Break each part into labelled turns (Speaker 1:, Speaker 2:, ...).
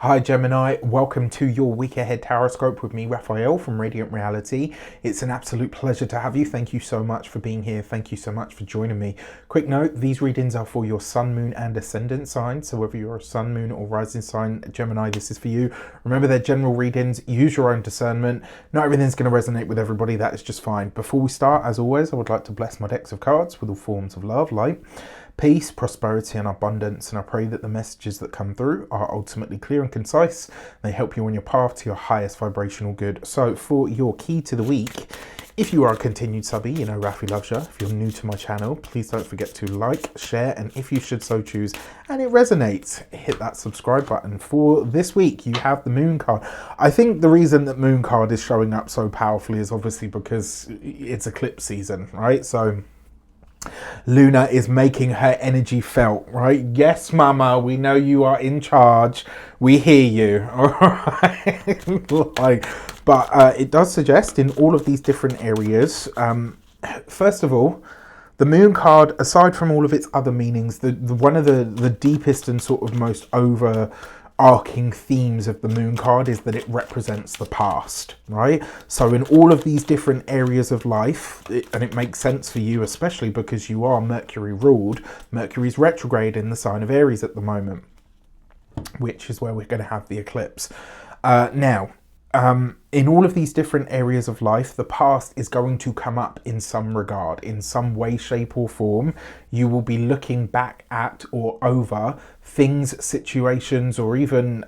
Speaker 1: Hi Gemini, welcome to your week ahead Taroscope with me, Raphael from Reydiant Reality. It's an absolute pleasure to have you. Thank you so much for being here. Thank you so much for joining me. Quick note, these readings are for your sun, moon and ascendant sign. So whether you're a sun, moon or rising sign, Gemini, this is for you. Remember, they're general readings. Use your own discernment. Not everything's going to resonate with everybody. That is just fine. Before we start, as always, I would like to bless my decks of cards with all forms of love, light, peace, prosperity and abundance, and I pray that the messages that come through are ultimately clear and concise. They help you on your path to your highest vibrational good. So for your key to the week, if you are a continued subby, you know Rafi loves you. If you're new to my channel, please don't forget to like, share, and if you should so choose, and it resonates, hit that subscribe button. For this week, you have the Moon card. I think the reason that Moon card is showing up so powerfully is obviously because it's eclipse season, right? So Luna is making her energy felt, right? Yes, Mama, we know you are in charge. We hear you, all right? But it does suggest in all of these different areas. First of all, the Moon card, aside from all of its other meanings, one of the deepest and sort of most overarching themes of the Moon card is that it represents the past, right? So in all of these different areas of life, and it makes sense for you, especially because you are Mercury ruled. Mercury's retrograde in the sign of Aries at the moment, which is where we're going to have the eclipse. In all of these different areas of life, the past is going to come up in some regard, in some way, shape or form. You will be looking back at or over things, situations, or even,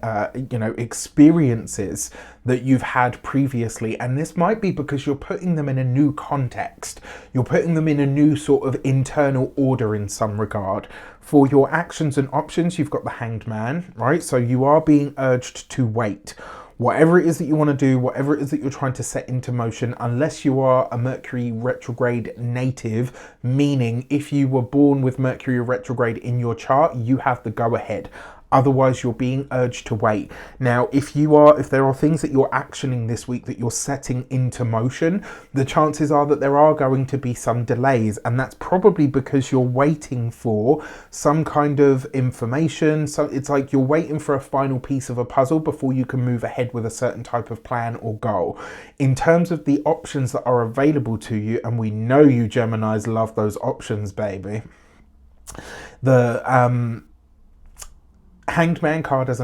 Speaker 1: experiences that you've had previously. And this might be because you're putting them in a new context. You're putting them in a new sort of internal order in some regard. For your actions and options, you've got the Hanged Man, right? So you are being urged to wait. Whatever it is that you want to do, whatever it is that you're trying to set into motion, unless you are a Mercury retrograde native, meaning if you were born with Mercury retrograde in your chart, you have the go ahead. Otherwise, you're being urged to wait. Now, if there are things that you're actioning this week that you're setting into motion, the chances are that there are going to be some delays. And that's probably because you're waiting for some kind of information. So it's like you're waiting for a final piece of a puzzle before you can move ahead with a certain type of plan or goal. In terms of the options that are available to you, and we know you Geminis love those options, baby. The Hanged Man card as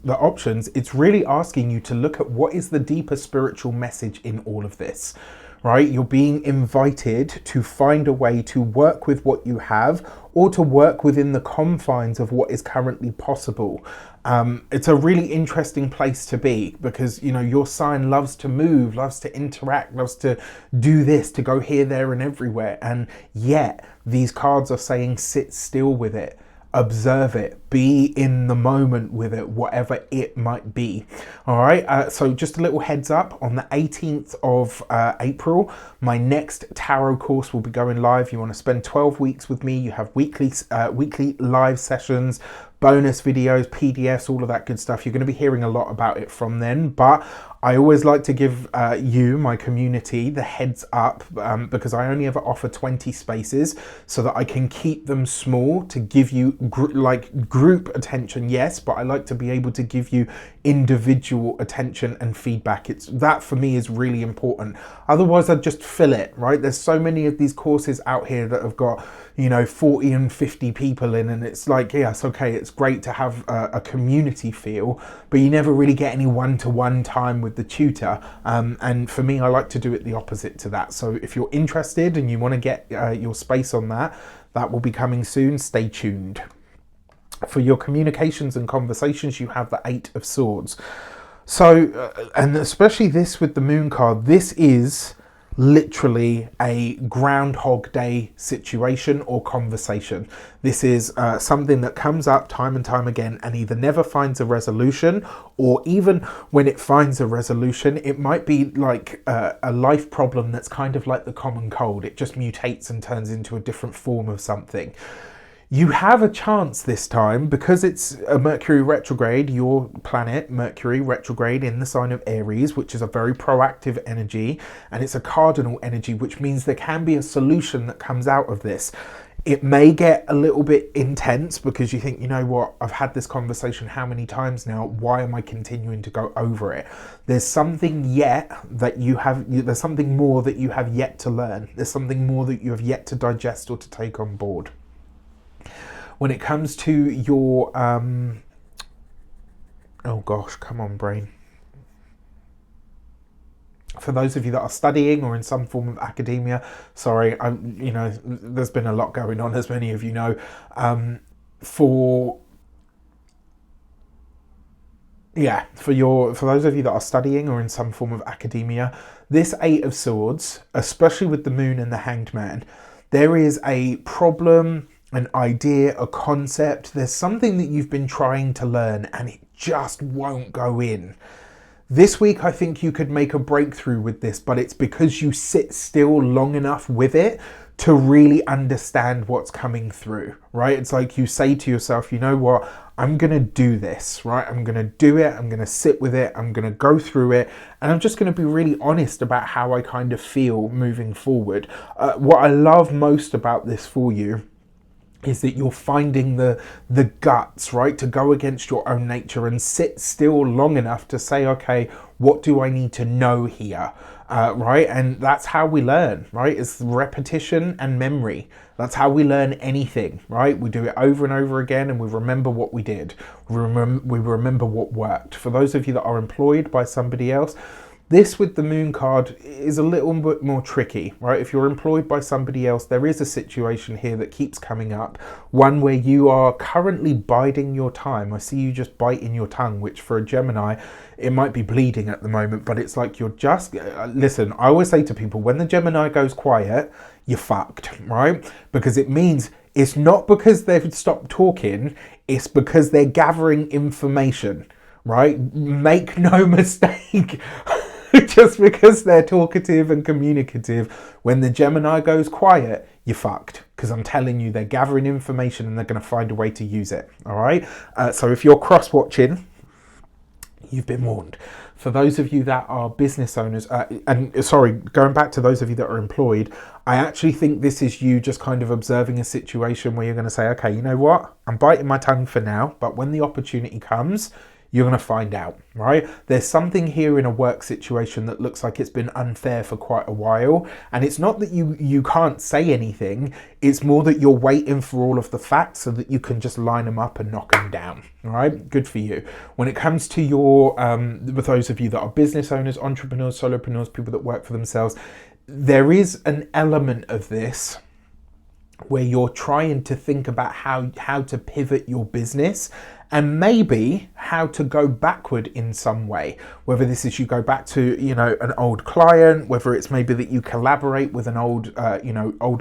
Speaker 1: the options, it's really asking you to look at what is the deeper spiritual message in all of this, right? You're being invited to find a way to work with what you have or to work within the confines of what is currently possible. It's a really interesting place to be because, you know, your sign loves to move, loves to interact, loves to do this, to go here, there and everywhere. And yet these cards are saying sit still with it. Observe it, be in the moment with it, whatever it might be. All right, so just a little heads up, on the 18th of April, my next tarot course will be going live. You want to spend 12 weeks with me. You have weekly live sessions, bonus videos, PDFs, all of that good stuff. You're going to be hearing a lot about it from then, but I always like to give you, my community, the heads up because I only ever offer 20 spaces so that I can keep them small to give you group attention, yes, but I like to be able to give you individual attention and feedback. That for me is really important. Otherwise, I'd just fill it, right? There's so many of these courses out here that have got, 40 and 50 people in, and it's like, yes, okay, it's great to have a community feel, but you never really get any one-to-one time with the tutor. And for me, I like to do it the opposite to that. So if you're interested and you want to get your space on that will be coming soon. Stay tuned. For your communications and conversations, you have the 8 of Swords. So, and especially this with the Moon card, this is literally a Groundhog Day situation or conversation. This is something that comes up time and time again and either never finds a resolution, or even when it finds a resolution, it might be like a life problem that's kind of like the common cold. It just mutates and turns into a different form of something. You have a chance this time because it's a Mercury retrograde, your planet Mercury retrograde in the sign of Aries, which is a very proactive energy, and it's a cardinal energy, which means there can be a solution that comes out of this. It may get a little bit intense because you think, you know what, I've had this conversation how many times now? Why am I continuing to go over it? There's something there's something more that you have yet to learn. There's something more that you have yet to digest or to take on board. When it comes to your, oh gosh, come on, brain. For those of you that are studying or in some form of academia, sorry, there's been a lot going on, as many of you know. For those of you that are studying or in some form of academia, this Eight of Swords, especially with the Moon and the Hanged Man, there is a problem, an idea, a concept. There's something that you've been trying to learn and it just won't go in. This week, I think you could make a breakthrough with this, but it's because you sit still long enough with it to really understand what's coming through, right? It's like you say to yourself, you know what, I'm going to do this, right? I'm going to do it. I'm going to sit with it. I'm going to go through it. And I'm just going to be really honest about how I kind of feel moving forward. What I love most about this for you is that you're finding the guts, right, to go against your own nature and sit still long enough to say, okay, what do I need to know here, right? And that's how we learn, right? It's repetition and memory. That's how we learn anything, right? We do it over and over again and we remember what we did. We remember what worked. For those of you that are employed by somebody else, this with the Moon card is a little bit more tricky, right? If you're employed by somebody else, there is a situation here that keeps coming up. One where you are currently biding your time. I see you just biting your tongue, which for a Gemini, it might be bleeding at the moment, but it's like you're just... Listen, I always say to people, when the Gemini goes quiet, you're fucked, right? Because it means it's not because they've stopped talking, it's because they're gathering information, right? Make no mistake. Just because they're talkative and communicative, when the Gemini goes quiet, you're fucked. Because I'm telling you, they're gathering information and they're going to find a way to use it. All right. So if you're cross-watching, you've been warned. For those of you that are business owners, going back to those of you that are employed, I actually think this is you just kind of observing a situation where you're going to say, okay, you know what? I'm biting my tongue for now, but when the opportunity comes, you're going to find out, right? There's something here in a work situation that looks like it's been unfair for quite a while. And it's not that you can't say anything. It's more that you're waiting for all of the facts so that you can just line them up and knock them down, all right? Good for you. When it comes to your, with those of you that are business owners, entrepreneurs, solopreneurs, people that work for themselves, there is an element of this where you're trying to think about how to pivot your business and maybe how to go backward in some way, whether this is you go back to, an old client, whether it's maybe that you collaborate with an old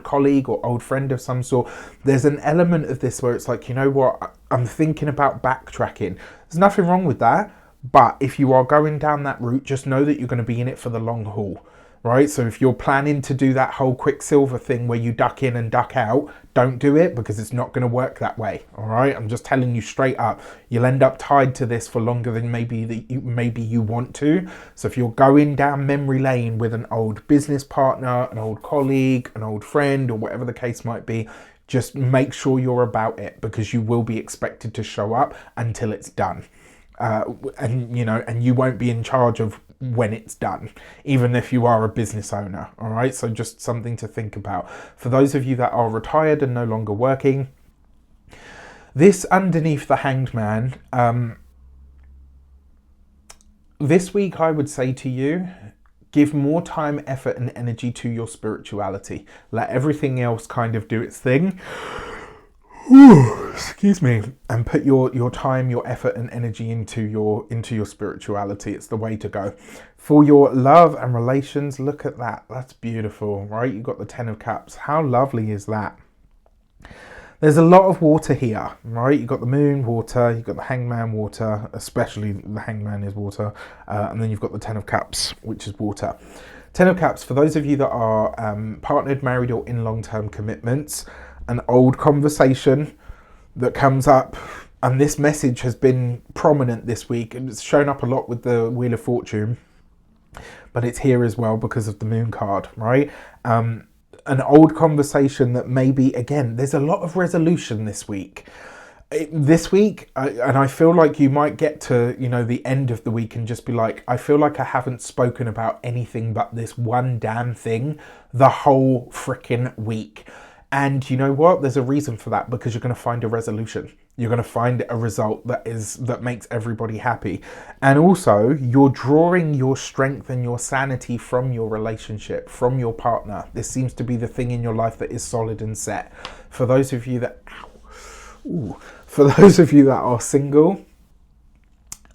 Speaker 1: colleague or old friend of some sort. There's an element of this where it's like, you know what, I'm thinking about backtracking. There's nothing wrong with that. But if you are going down that route, just know that you're going to be in it for the long haul. Right, so if you're planning to do that whole Quicksilver thing where you duck in and duck out, don't do it because it's not going to work that way. All right, I'm just telling you straight up. You'll end up tied to this for longer than maybe you want to. So if you're going down memory lane with an old business partner, an old colleague, an old friend, or whatever the case might be, just make sure you're about it because you will be expected to show up until it's done. And you won't be in charge of when it's done, even if you are a business owner. All right, so just something to think about. For those of you that are retired and no longer working, this underneath the Hanged Man, this week I would say to you, give more time, effort and energy to your spirituality. Let everything else kind of do its thing. Excuse me, and put your time, your effort and energy into your spirituality. It's the way to go. For your love and relations, look at that. That's beautiful, right? You've got the Ten of Cups. How lovely is that? There's a lot of water here, right? You've got the Moon, water. You've got the Hanged Man, water. Especially the Hanged Man is water. And then you've got the Ten of Cups, which is water. Ten of Cups, for those of you that are partnered, married or in long-term commitments, an old conversation that comes up, and this message has been prominent this week, and it's shown up a lot with the Wheel of Fortune, but it's here as well because of the Moon card, right? an old conversation that maybe, again, there's a lot of resolution this week. This week, and I feel like you might get to, you know, the end of the week and just be like, I feel like I haven't spoken about anything but this one damn thing the whole freaking week. And you know what? There's a reason for that, because you're going to find a resolution. You're going to find a result that makes everybody happy. And also, you're drawing your strength and your sanity from your relationship, from your partner. This seems to be the thing in your life that is solid and set. For those of you that... For those of you that are single,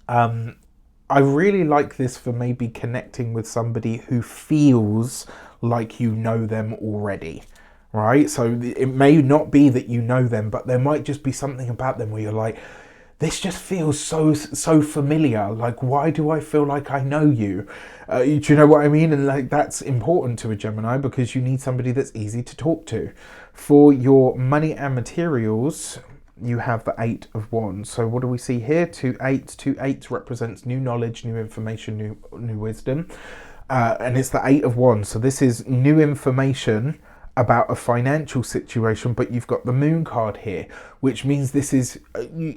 Speaker 1: I really like this for maybe connecting with somebody who feels like you know them already, right? So it may not be that you know them, but there might just be something about them where you're like, this just feels so familiar. Like, why do I feel like I know you? Do you know what I mean? And like, that's important to a Gemini, because you need somebody that's easy to talk to. For your money and materials, you have the 8 of Wands. So what do we see here? 2 8. 2 8 represents new knowledge, new information, new wisdom. And it's the 8 of Wands. So this is new information about a financial situation, but you've got the Moon card here, which means this is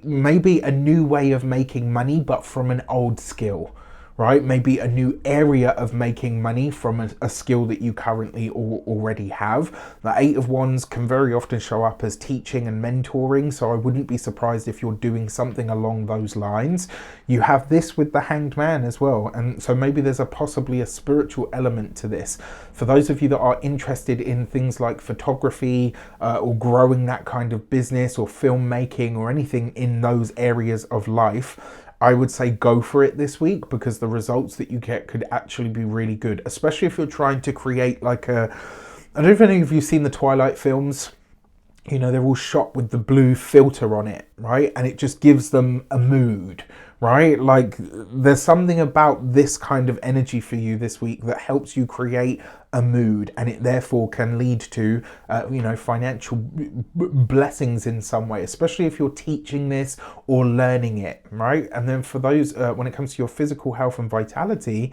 Speaker 1: maybe a new way of making money, but from an old skill. Right? Maybe a new area of making money from a skill that you currently already have. The 8 of Wands can very often show up as teaching and mentoring, so I wouldn't be surprised if you're doing something along those lines. You have this with the Hanged Man as well, and so maybe there's possibly a spiritual element to this. For those of you that are interested in things like photography or growing that kind of business or filmmaking or anything in those areas of life, I would say go for it this week, because the results that you get could actually be really good, especially if you're trying to create like I don't know if any of you have seen the Twilight films. You know, they're all shot with the blue filter on it, right? And it just gives them a mood, right? Like, there's something about this kind of energy for you this week that helps you create a mood, and it therefore can lead to, you know, financial blessings in some way, especially if you're teaching this or learning it, right? And then for those, when it comes to your physical health and vitality,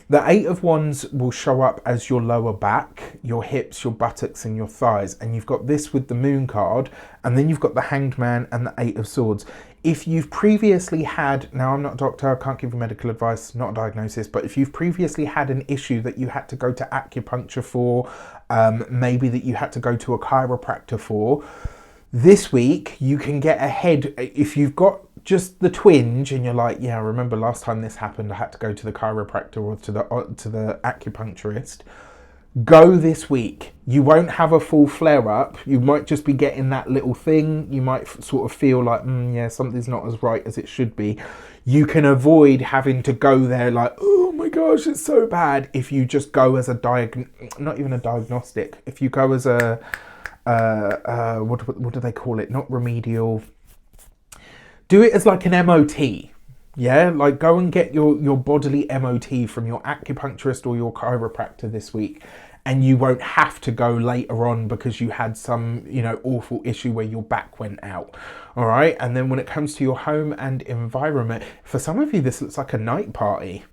Speaker 1: the 8 of Wands will show up as your lower back, your hips, your buttocks and your thighs. And you've got this with the Moon card, and then you've got the Hanged Man and the 8 of Swords. If you've previously had, now I'm not a doctor, I can't give you medical advice, not a diagnosis, but if you've previously had an issue that you had to go to acupuncture for, maybe that you had to go to a chiropractor for, this week you can get ahead. If you've got just the twinge and you're like, yeah, I remember last time this happened, I had to go to the chiropractor or to the acupuncturist. Go this week. You won't have a full flare up. You might just be getting that little thing. You might sort of feel like, yeah, something's not as right as it should be. You can avoid having to go there like, oh my gosh, it's so bad. If you just go as not even a diagnostic. If you go as a, what do they call it? Not remedial. Do it as like an MOT. Yeah, like go and get your bodily MOT from your acupuncturist or your chiropractor this week, and you won't have to go later on because you had some, you know, awful issue where your back went out. All right. And then when it comes to your home and environment, for some of you, this looks like a night party.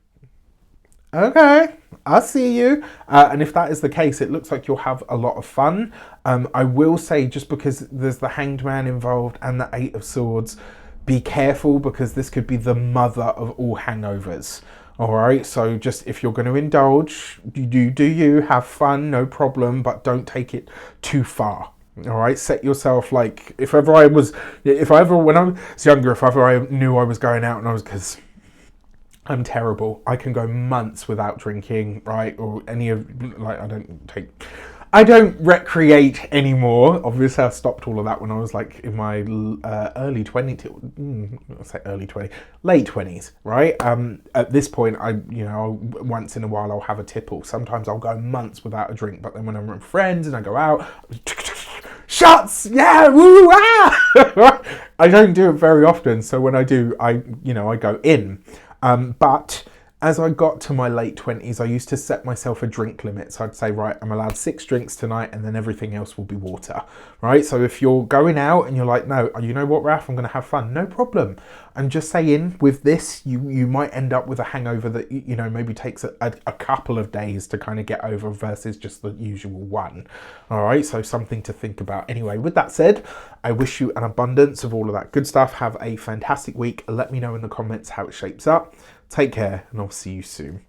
Speaker 1: Okay, I see you. And if that is the case, it looks like you'll have a lot of fun. I will say, just because there's the Hanged Man involved and the 8 of Swords, be careful, because this could be the mother of all hangovers. All right, so just if you're going to indulge, do you have fun, no problem, but don't take it too far. All right, set yourself, like, when I was younger, if ever I knew I was going out and because I'm terrible, I can go months without drinking, right? Or any of, like, I don't recreate anymore. Obviously, I stopped all of that when I was like in my early 20s, late 20s, right? At this point, once in a while I'll have a tipple. Sometimes I'll go months without a drink, but then when I'm with friends and I go out, shots, yeah, woo, ah! I don't do it very often, so when I do, I go in. But as I got to my late 20s, I used to set myself a drink limit. So I'd say, right, I'm allowed 6 drinks tonight, and then everything else will be water, right? So if you're going out and you're like, no, you know what, Raf, I'm going to have fun. No problem. I'm just saying, with this, you might end up with a hangover that, you know, maybe takes a couple of days to kind of get over versus just the usual one. All right, so something to think about. Anyway, with that said, I wish you an abundance of all of that good stuff. Have a fantastic week. Let me know in the comments how it shapes up. Take care, and I'll see you soon.